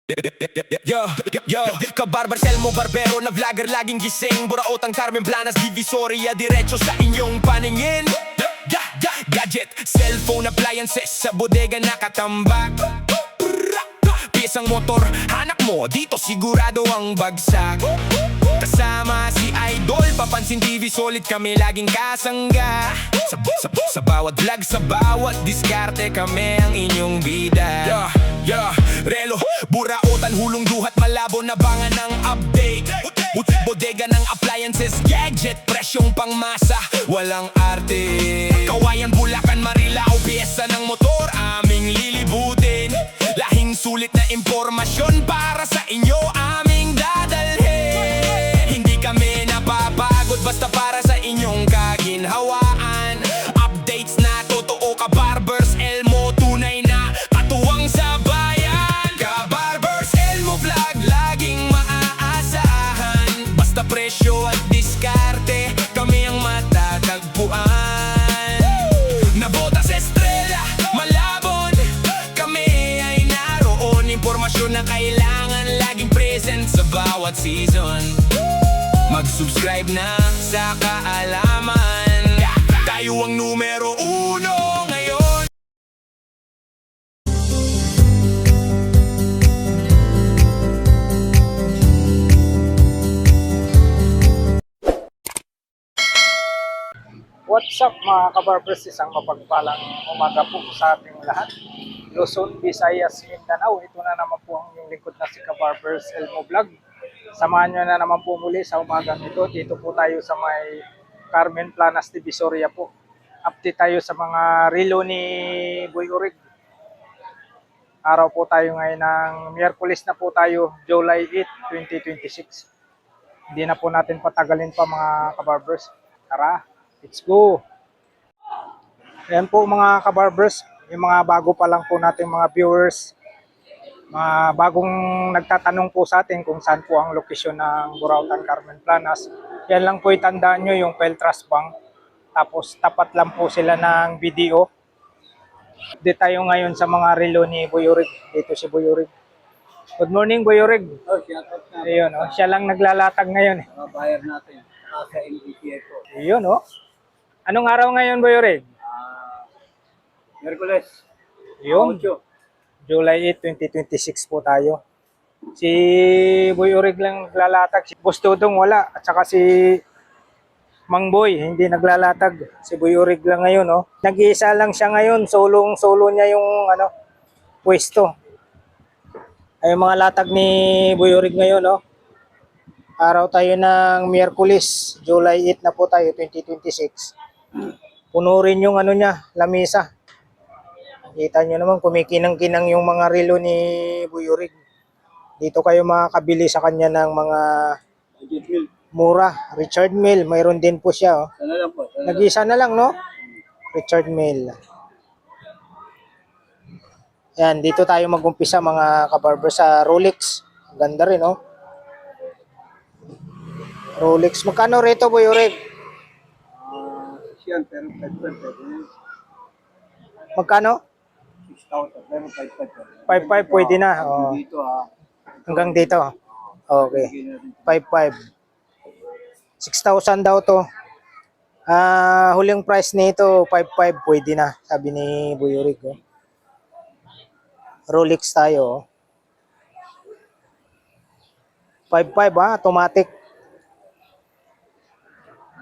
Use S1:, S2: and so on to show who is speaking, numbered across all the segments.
S1: Yo, yo, kabarbar, selmo, barbero na vlogger, laging gising. Buraotang Carmen Planas, Divisoria, diretso sa inyong paningin. Gadget, cellphone, appliances, sa bodega nakatambak. Piyesang motor, hanak mo, dito sigurado ang bagsak. Kasama si Idol, papansin TV, solid kami laging kasangga. Sa bawat vlog, sa bawat diskarte, kami ang inyong bida. Relo, buraotan, hulong duhat, malabo na bangan ng update. Bodega ng appliances, gadget, presyong pangmasa, walang arte. Kawayan, Bulacan, Marilao, piyesa ng motor, aming lilibutin. Lahing sulit na impormasyon para sa inyo, aming dadalhin. Hindi kami napapagod, basta para sa inyong kaginhawaan. Updates na totoo, kabarbers, Elmo, tunay na katuwang sa bayan. Kabarbers, Elmo vlog, laging maaasahan. Basta presyo at diskarte, kami ang matatagpuan. Nabota sa estrella, malabon, kami ay naroon. Impormasyon na kailangan, laging present sa bawat season. Mag-subscribe na sa kaalaman, tayo ang numero uno ngayon.
S2: What's up mga kabarbers, isang mapagpalang umaga po sa ating lahat. Luzon, Visayas, Mindanao, ito na naman po ang inyong lingkod na si Kabarbers Elmo Vlog. Samahan nyo na naman po muli sa umagang ito. Dito po tayo sa may Carmen Planas, Divisoria po. Update tayo sa mga relo ni Boy Urig. Araw po tayo ngayon ng Miyerkules na po tayo, July 8, 2026. Hindi na po natin patagalin pa mga kabarbers. Tara, let's go! Ayan po mga kabarbers, yung mga bago pa lang po nating mga viewers, mga bagong nagtatanong po sa atin kung saan po ang lokasyon ng Burautan Carmen Planas. Yan lang po itandaan nyo yung Peltras Bank. Tapos tapat lang po sila ng BDO. Dito tayo ngayon sa mga relo ni Boy Urig. Dito si Boy Urig. Good morning Boy Urig.
S3: Oh, shout out na.
S2: Ayun, oh, siya lang naglalatag ngayon.
S3: Mga buyer natin. Sa NBTA po.
S2: Ayun oh. Anong araw ngayon Boy Urig?
S3: Miyerkules.
S2: Ayun.
S3: 8.
S2: July 8, 2026 po tayo. Si Boy Urig lang naglalatag. Si Boss Dodong wala. At saka si Mang Boy hindi naglalatag. Si Boy Urig lang ngayon. Oh. Nag-iisa lang siya ngayon. Solo niya yung pwesto. Ay yung mga latag ni Boy Urig ngayon. Oh. Araw tayo ng Miyerkules. July 8 na po tayo, 2026. Puno rin yung niya, lamisa. Kita nyo naman, kumikinang-kinang yung mga relo ni Boy Urig. Dito kayo makakabili sa kanya ng mga mura. Richard Mille, mayroon din po siya. Oh.
S3: Sana lang po.
S2: Nag-isa na lang, no? Richard Mille. Yan, dito tayo mag-umpisa mga kabarber sa Rolex. Ganda rin, oh. Rolex. Magkano rito, Boy Urig?
S3: Siyan, pero 5,500.
S2: Magkano?
S3: 6,000, pero 5,500.
S2: 5,500 pwede na. Oh.
S3: Dito
S2: Hanggang dito. Okay. 5,500. 6,000 daw to. Huling price nito 5,500 pwede na, sabi ni Boy Urig. Oh. Rolex tayo. Oh. 5,500 automatic.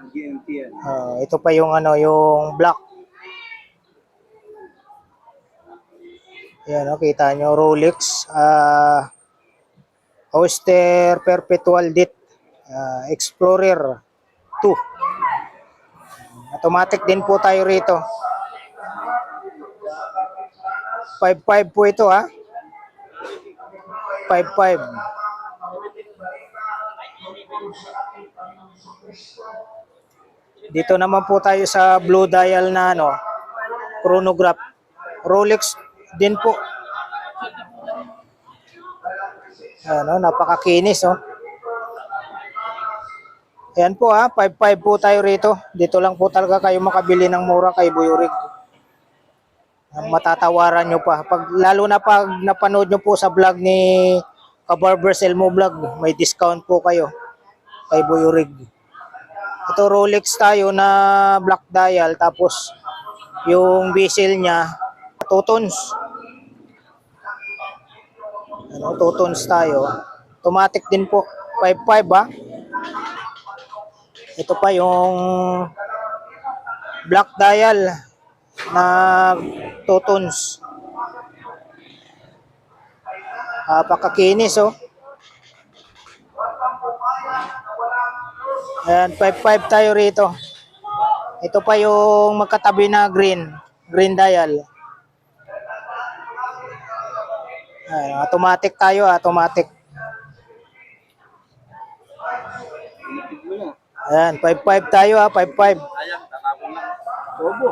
S3: Ang GMT yan.
S2: Ito pa yung yung black. Yan, kita nyo, Rolex. Oyster Perpetual DIT. Explorer 2. Automatic din po tayo rito. 5,500 po ito, ha. 5,500. Dito naman po tayo sa blue dial na chronograph. Rolex din po. Napakakinis, oh. Ayan po 5,500 po tayo rito. Dito lang po talaga kayo makabili ng mura kay Boy Urig. Matatawaran nyo pa. Lalo na pag napanood nyo po sa vlog ni
S4: Kabarbers Elmo Vlog, may discount po kayo kay Boy Rig. Ito Rolex tayo na black dial, tapos yung bezel niya 2 tons. Ano, 2 tons tayo. Automatic din po, 5.5 ah. Ito pa yung black dial na 2 tons. Pakakinis oh. Ayan, 5.5 tayo rito. Ito pa yung magkatabi na green dial. Ayan, automatic tayo, automatic.
S3: Pinatid mo na.
S4: Ayan, 5.5 tayo 5.5.
S3: Sayang, tatapon lang. Bobo.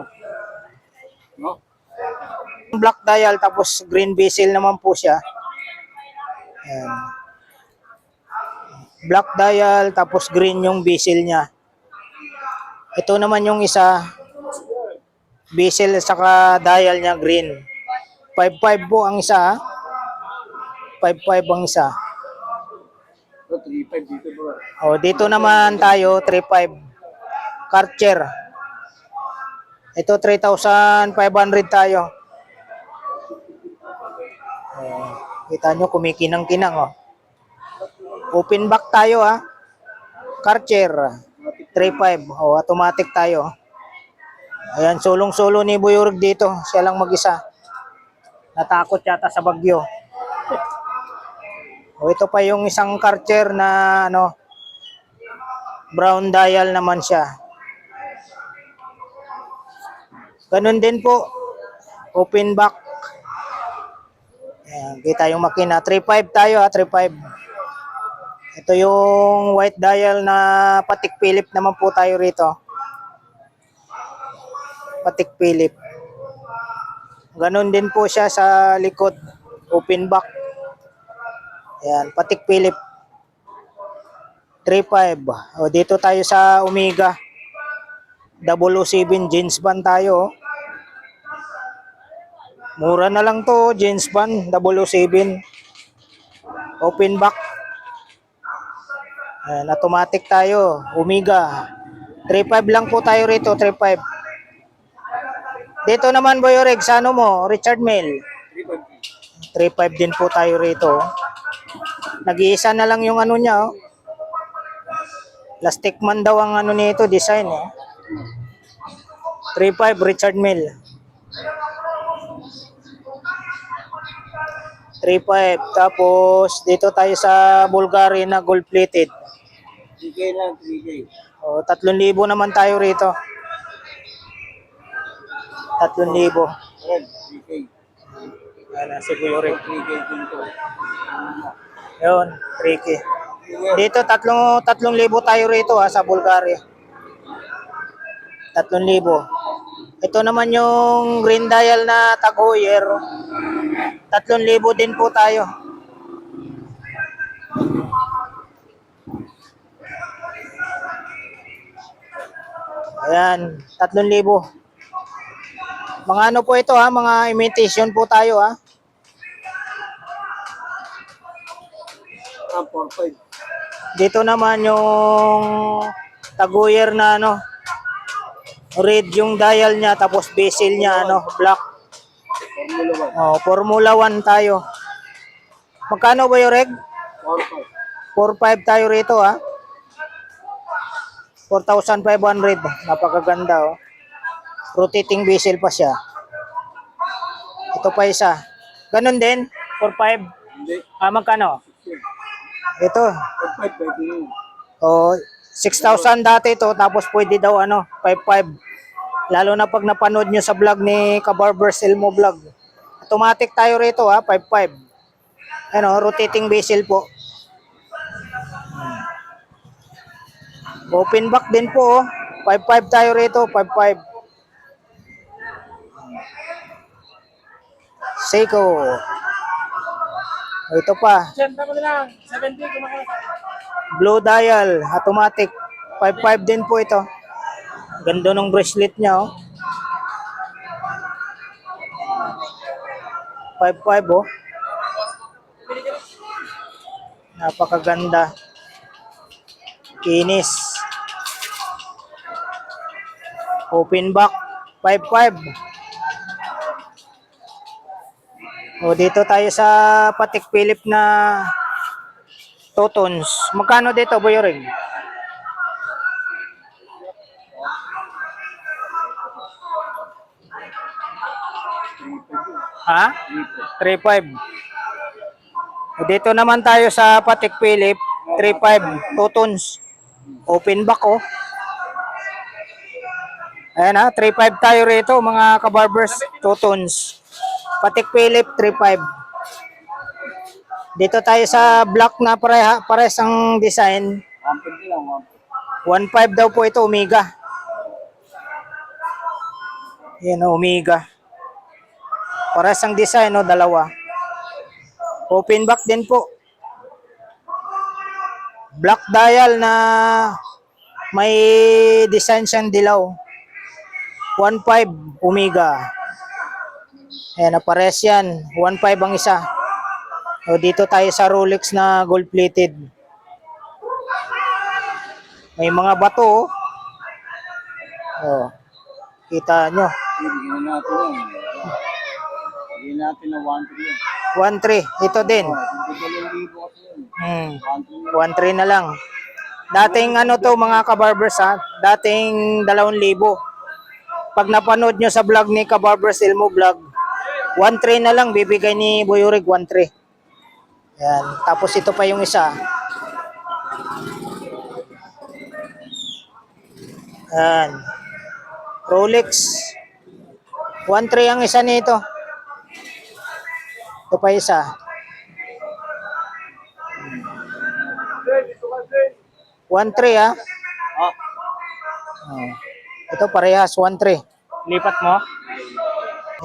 S3: No?
S4: Black dial tapos green bezel naman po siya. Ayan. Black dial tapos green yung bezel niya. Ito naman yung isa, bezel saka dial niya green. 5.5 po ang isa. 5.5 ang isa.
S3: So, 3.5 dito bro.
S4: O dito naman tayo 3.5. Karcher. Ito 3,500 tayo. Kita nyo kumikinang-kinang oh. Open back tayo ha. Karcher 3.5. O automatic tayo. Ayan, sulong-sulo ni Boy Rig dito. Siya lang mag-isa. Natakot yata sa bagyo. O ito pa yung isang Karcher na ano, brown dial naman siya. Ganun din po. Open back. Ayan, kita yung makina. 3.5 tayo ha, 3.5. Ito yung white dial na Patek Philippe naman po tayo rito. Patek Philippe. Ganun din po siya sa likod. Open back. Ayan, Patek Philippe. 3.5. O dito tayo sa Omega. 007 jeans band tayo. Mura na lang to, jeans band 007. Open back. Ayan, automatic tayo. Omega. 3.5 lang po tayo rito, 3.5. Dito naman Boy Rig, sa ano mo, Richard Mille. 3.5 din po tayo rito. Nag-iisa na lang yung ano niya oh. Plastic man daw ang ano nito, design eh. 3.5 Richard Mille. 3.5. Tapos dito tayo sa Bulgari na gold plated.
S3: 3K lang, 3K.
S4: O 3,000 naman tayo rito. 3,000.
S3: Red, 3K.
S4: Ayan, siguro rin.
S3: 3K dito.
S4: Yun, 3K. Dito 3,000 tayo rito ha, sa Bulgaria. 3,000. Ito naman yung green dial na Tag Heuer. 3,000 din po tayo. Ayan, 3,000. Mga ano po ito ha, mga imitation po tayo ha.
S3: 4.5.
S4: Dito naman yung Tag Heuer na ano, red yung dial niya, tapos bezel niya ano, black.
S3: Formula 1.
S4: Oh, Formula 1 tayo. Magkano ba yung reg?
S3: 4.5.
S4: 4.5 tayo rito ha. 4,500. Napakaganda oh. Rotating bezel pa siya. Ito pa isa. Ganun din? 4.5?
S3: Hindi.
S4: Magkano? Ito.
S3: 4.5 pwede yun.
S4: Oh, 6,000 dati ito, tapos pwede daw ano, 5.5. Lalo na pag napanood nyo sa vlog ni Kabarbers Elmo Vlog. Automatic tayo rito ha, 5.5. Ano, rotating bezel po. Open back din po oh. 5.5 tayo rito, 5.5. Seiko. Ito pa. Blue dial, automatic. 5.5 din po ito. Ganda ng bracelet niya oh. 5.5 oh. Napakaganda. Kinis. Open back. 5.5. O dito tayo sa Patek Philippe na 2 tons. Magkano dito, Boy Ring? Ha? 3.5. Dito naman tayo sa Patek Philippe, 3.5, 2 tons. Open back oh. Ayan ha, 3.5 tayo rito mga kabarbers, 2 tons. Patek Philippe, 3.5. Dito tayo sa black na pares ang design.
S3: 150 lang,
S4: 1.5 daw po ito, Omega. Yan oh, Omega. Pares ang design, no, dalawa. Open back din po. Black dial na may design siyang dilaw. 1.5 Omega. Ayan, pares yan. 1.5 ang isa. O dito tayo sa Rolex na gold plated. May mga bato. Oh. Kita nyo.
S3: Bigyan natin yan. Bigyan natin na 1-3 yan.
S4: 1.3. Ito din.
S3: Libo kasi yun.
S4: 1.3 na lang. Dating ano to mga kabarbers ha. Dating 2,000. Pag napanood nyo sa vlog ni Kabarbers Elmo Vlog, 1.3 na lang bibigay ni Boy Urig, 1.3. Yan. Tapos ito pa yung isa. Yan. Rolex. 1.3 ang isa nito. Ito pa isa. 1.3 ha. Oh. Ito parehas, 1.3. Lipat mo.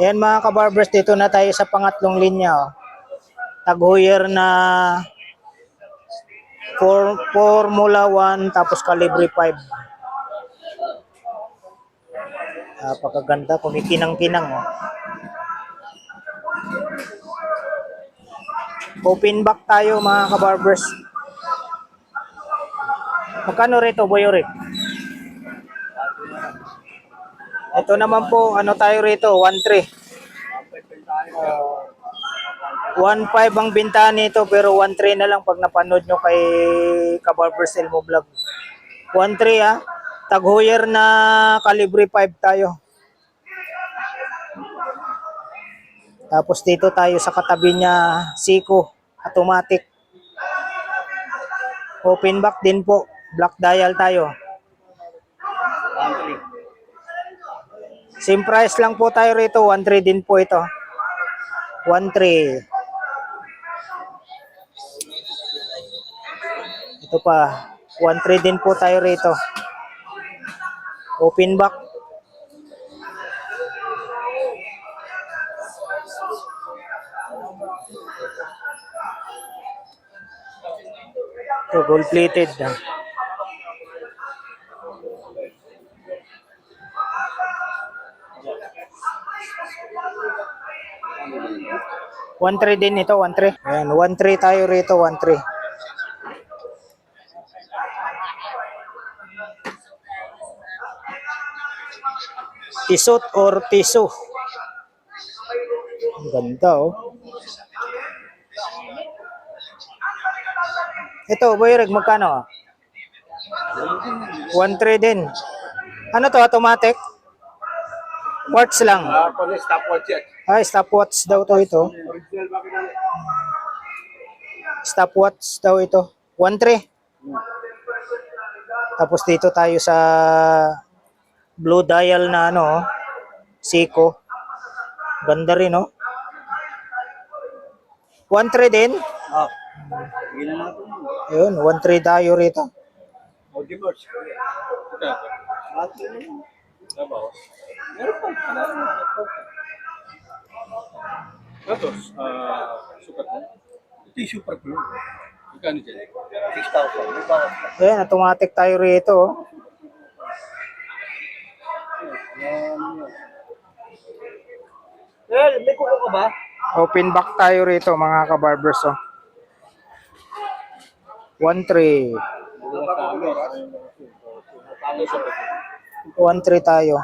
S4: Ayan mga kabarbers, dito na tayo sa pangatlong linya. Oh. Tag Heuer na Formula 1 tapos calibre 5. Napakaganda, kumikinang-kinang. Oh. Open back tayo mga kabarbers. Magkano rito, Boy Urig? Ito naman po, ano tayo rito, 1.3. 1.5 ang bintahan nito pero 1.3 na lang pag napanood nyo kay Kabarbers Elmo Vlog. 1.3 ha. Tag Heuer na calibre 5 tayo. Tapos dito tayo sa katabi niya, Seiko, automatic. Open back din po. Black dial tayo.
S3: 1-3.
S4: Same price lang po tayo rito. 1.3 din po ito. 1.3. Ito pa. 1.3 din po tayo rito. Open back. Ito, gold plated. 1.3 din ito, 1.3. Ayan, 1.3 tayo rito, 1.3. Tisot or tiso. Ang ganda oh. Ito, Boy Reg, magkano? 1.3 din. Ano to, automatic? Quartz lang.
S3: Police stopwatch yan.
S4: Ay, stopwatch daw to ito.
S3: Original makina.
S4: Stopwatch daw ito. 1.3. Tapos dito tayo sa blue dial na ano, Seiko. Ganda rin, no? 1.3 din.
S3: Ah. Bigyan natin.
S4: Ayun, 1.3 tayo rito.
S3: Audi Merch. Ito. Battery na yun. Diba? Meron pa. Tapos, sukat mo. Ito yung super blue. Magkano dyan? 6,000.
S4: Ayun, automatic tayo rito. Oh.
S3: May kuko ka ba?
S4: Open back tayo rito mga kabarbers. Oh. 1-3.
S3: Hindi na kami. Kami sa bato.
S4: 1-3 tayo.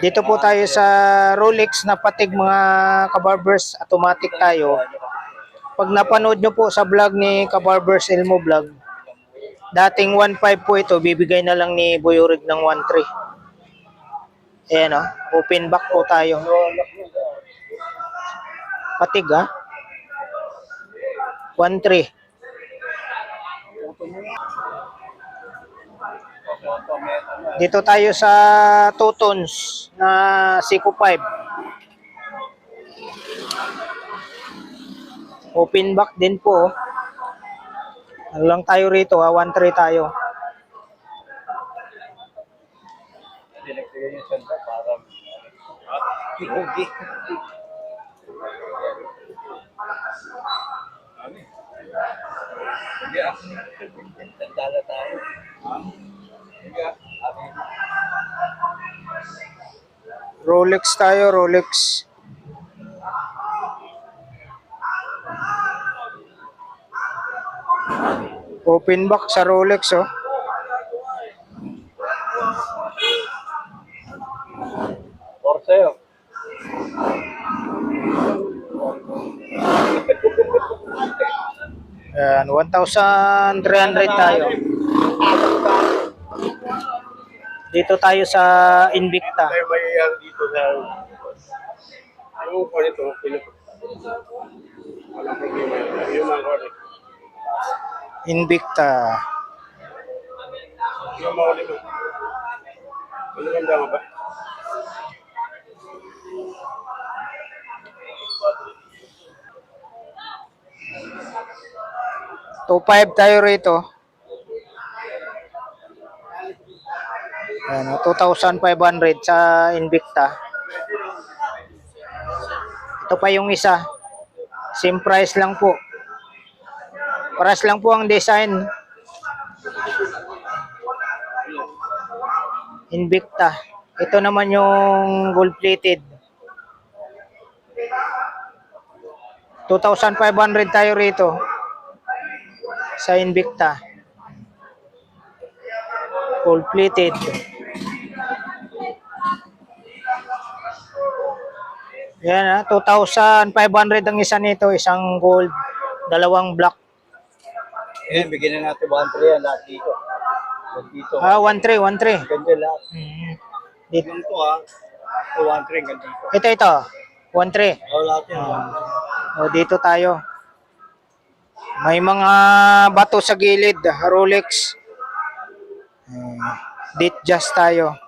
S4: Dito po tayo sa Rolex na patig mga kabarbers, automatic tayo. Pag napanood nyo po sa vlog ni Kabarbers Elmo Vlog, dating 1.5 po ito, bibigay na lang ni Boy Urig ng 1.3. Ayan o, open back po tayo. Patig ha. 1.3. Dito tayo sa 2 tons na Seiko 5. Open back din po. Ano lang tayo rito ha, 1.3 tayo.
S3: Dinagdagan yung sanda para hinugi. Hindi ah. Sanda na tayo. Hindi ah.
S4: Rolex tayo, Rolex. Open back sa Rolex oh.
S3: Or sa'yo.
S4: Ayan, 1,300 tayo. Dito tayo sa Invicta.
S3: Tayo mayayari dito sa... Ano ko nito? Walang problema yun. Yung mga kulit.
S4: Invicta.
S3: Yung mga kulit mo. Ano ganda mo ba?
S4: $2,500 tayo rito. Ayan, 2,500 sa Invicta. Ito pa yung isa. Same price lang po. Paras lang po ang design. Invicta. Ito naman yung gold plated. 2,500 tayo rito sa Invicta. Gold plated. Yan ha, 2,500 ang isa nito, isang gold, dalawang black.
S3: Eh, bigyan na natin 1-3 yan lahat dito. Lahat dito.
S4: 1.3, 1.3.
S3: Ganda lahat.
S4: Dito.
S3: Yung to ah. 1-3 ganda dito.
S4: Ito, 1.3.
S3: Lahat yan.
S4: O, dito tayo. May mga bato sa gilid, Rolex. Datejust tayo.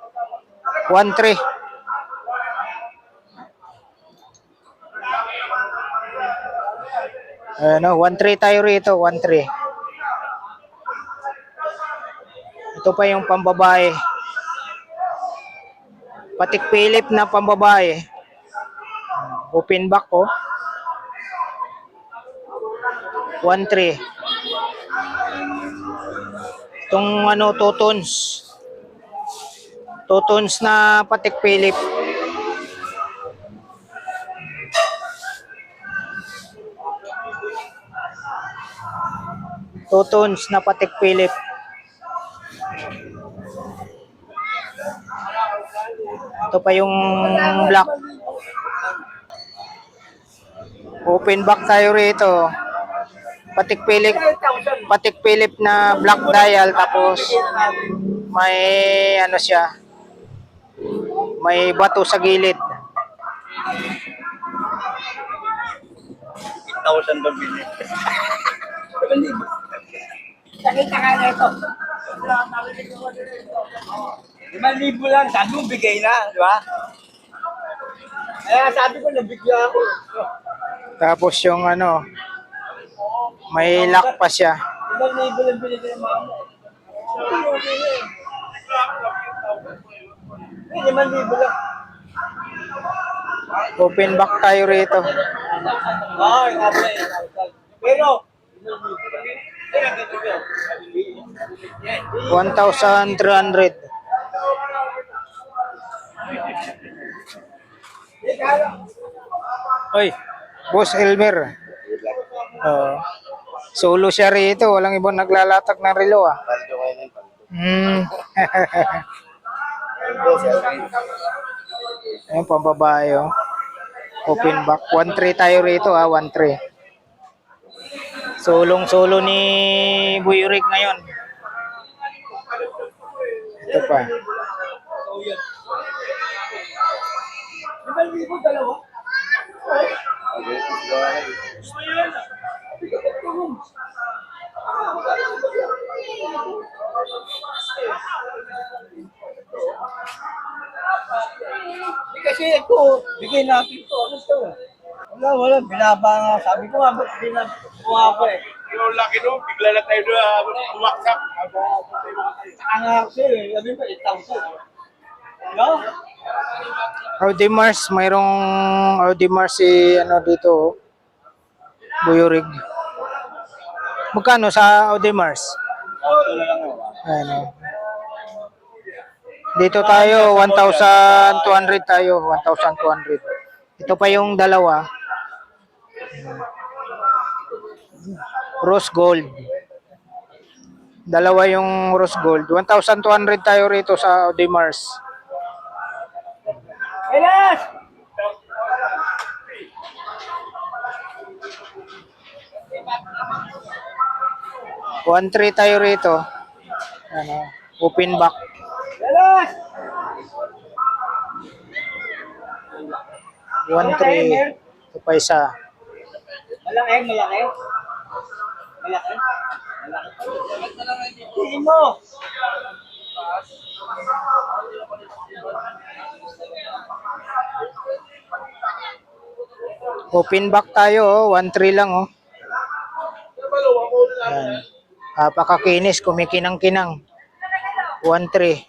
S4: 1.3. Ano, 1.3 tayo rito, 1.3. Ito pa yung pambabae. Patek Philippe na pambabae. Open back ko. 1.3. Itong ano, 2 tons. 2 tons na Patek Philippe. Tons na Patek Philippe. Ito pa yung black. Open back tayo rito. Patek Philippe na black dial, tapos may ano siya, may bato sa gilid.
S3: 8,000 ba bilhin?
S5: Nakita ka na ito.
S3: 5,000 lang, sabi mo bigay na, di ba? Kaya sabi ko, nabigla ako.
S4: Tapos yung ano, may lock pa siya.
S3: 5,000 lang binigay ng mama. 5,000 lang.
S4: Open back tayo rito.
S3: Ay, pero,
S4: 1,300. Oy, Boss Elmer. Solo siya rito. Walang ibang naglalatag ng relo ah.
S3: Paldo kayo nun, paldo.
S4: Hmm.
S3: Paldo, sir.
S4: Ayun, pambabae oh. Open back. 1-3 tayo rito ah. 1-3. Sulong-solo ni Buyurig ngayon. Ito pa.
S3: Kasi ito, bigay natin ito. Ano ito? Wala. Binaba nga. Sabi ko nga, ba't binaba ko eh. Yung laki no, bigla na tayo umaksak. Saka nga ako eh. Sabi ko, 8,000. No?
S4: Audi Mars, mayroong Audi Mars si ano dito oh. Buyurig. Magkano sa Audi Mars?
S3: Ito na lang ako.
S4: Ano? Dito tayo 1,200 tayo, 1,200. Ito pa yung dalawa. Rose gold. Dalawa yung rose gold. 1,200 tayo rito sa Audi Mars.
S3: Elas!
S4: 1,300 tayo rito. Ano, open back.
S3: Elas!
S4: 1,300. Ito pa isa.
S3: Malaki? Malaki? Malaki? Malaki. Tingin mo!
S4: Open back tayo, oh. 1,300 lang, oh. Ayan. Napakakinis, kumikinang-kinang. 1,300.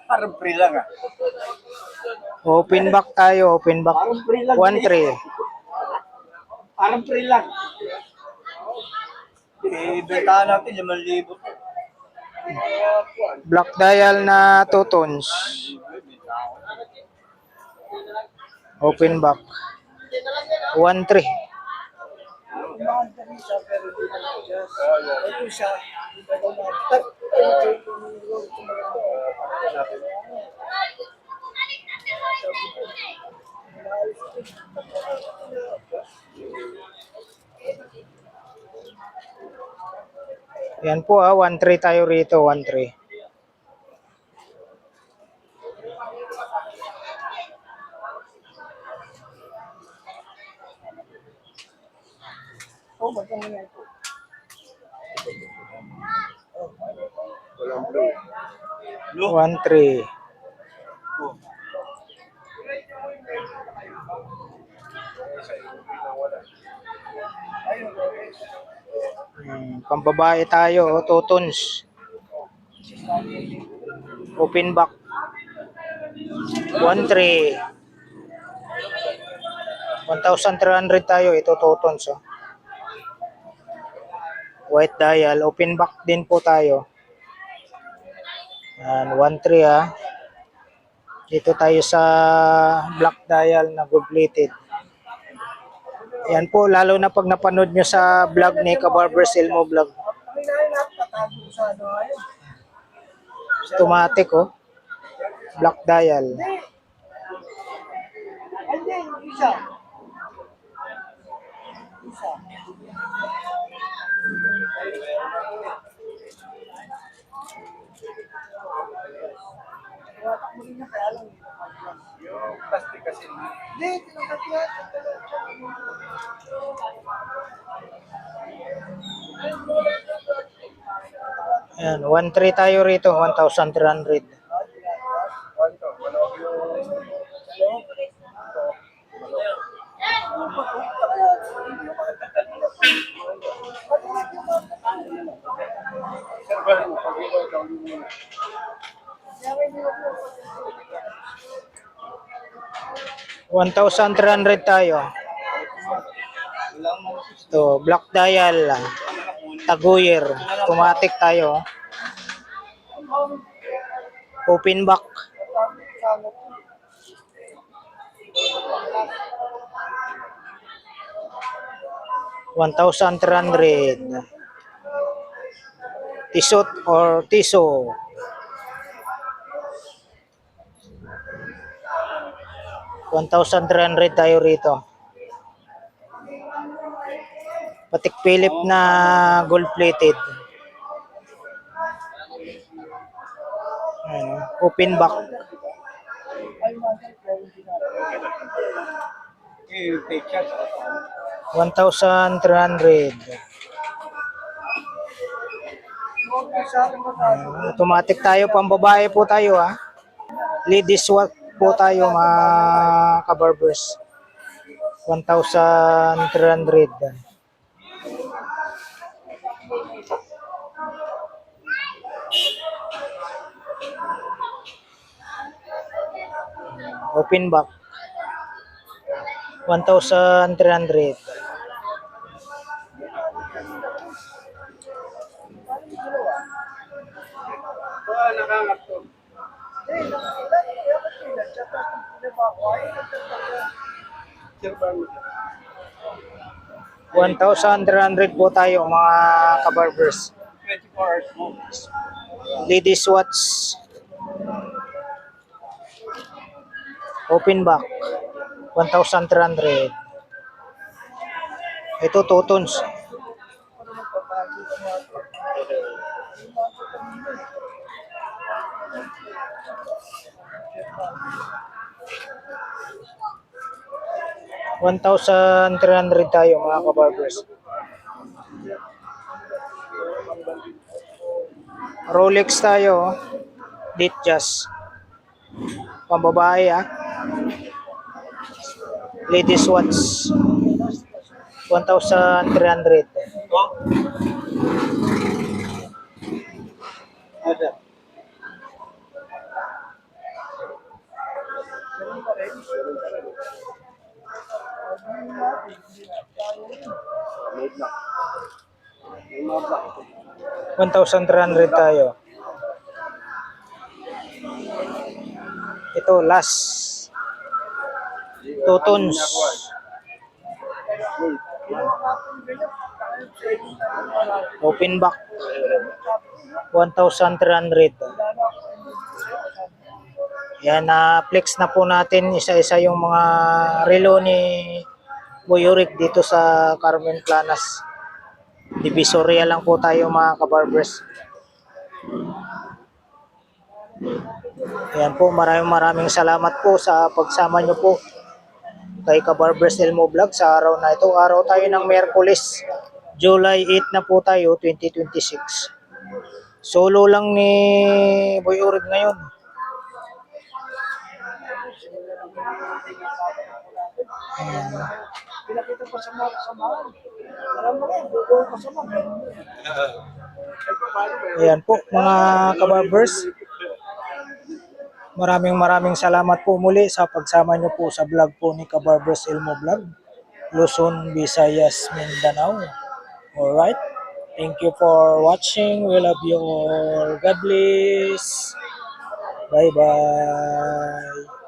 S3: Parang free lang ah.
S4: Open back tayo, open back.
S3: Parang free lang.
S4: 1,300.
S3: Parang free lang. Bentahan natin 5,000.
S4: Black dial na 2 tones. Open back. 1,300.
S3: Ito siya.
S4: Yan po ah, 1,300 tayo rito, 1,300.
S3: Oh, magkano na ito?
S4: 1,300. Pambabae tayo, 2 tones. Open back. 1,300. 1,300 tayo, ito 2 tones. Oh. White dial, open back din po tayo. Yan, 1,300 ah. Dito tayo sa black dial na gold plated. Yan po, lalo na pag napanood nyo sa vlog ni Kabarbers Elmo Vlog. Automatic oh. Black dial.
S3: Isa. Plastic kasi. Hindi, tinangkat yan.
S4: Yan, 1,300 tayo rito, 1,300. $1,300 tayo. Ito, black dial, taguyer, automatic tayo. Open back. 1,300. Tisot or tiso. 1,300 tayo rito. Patik Philip na gold plated. Ayan, open back.
S3: Eh, take shot.
S4: 1,300. Automatic tayo, pambabae po tayo ha. Ladies swap po tayo mga kabarbers. 1,300. Open back. 1,300.
S3: Nakangat to.
S4: 1,300 po tayo mga kabarbers.
S3: 24 hours mo.
S4: Ladies watch. Open back. 1,300. Ito 2 tons. $1,300 tayo mga kabarbers. Rolex tayo. Ditjas. Pambabae ah. Ladies watch. 1,300.
S3: Ada.
S4: $1,300 tayo. Ito last. 2 tons. Open back. 1,300. Yan, na-flex na po natin isa-isa yung mga relo ni Boyuric dito sa Carmen Planas. Divisoria lang po tayo mga kabarbers. Ayan po, maraming salamat po sa pagsama nyo po kay Kabarbers Elmo Vlog sa araw na ito. Araw tayo ng Miyerkules, July 8 na po tayo, 2026. Solo lang ni Boy Urig ngayon.
S3: Pinakita pa sa mga kasamahan. Alam mo nga, bukol kasamahan.
S4: Ayan po mga kabarbers. Maraming salamat po muli sa pagsama nyo po sa vlog po ni Kabarbers Elmo Vlog, Luzon, Visayas, Mindanao. Alright. Thank you for watching. We love you all. God bless. Bye-bye.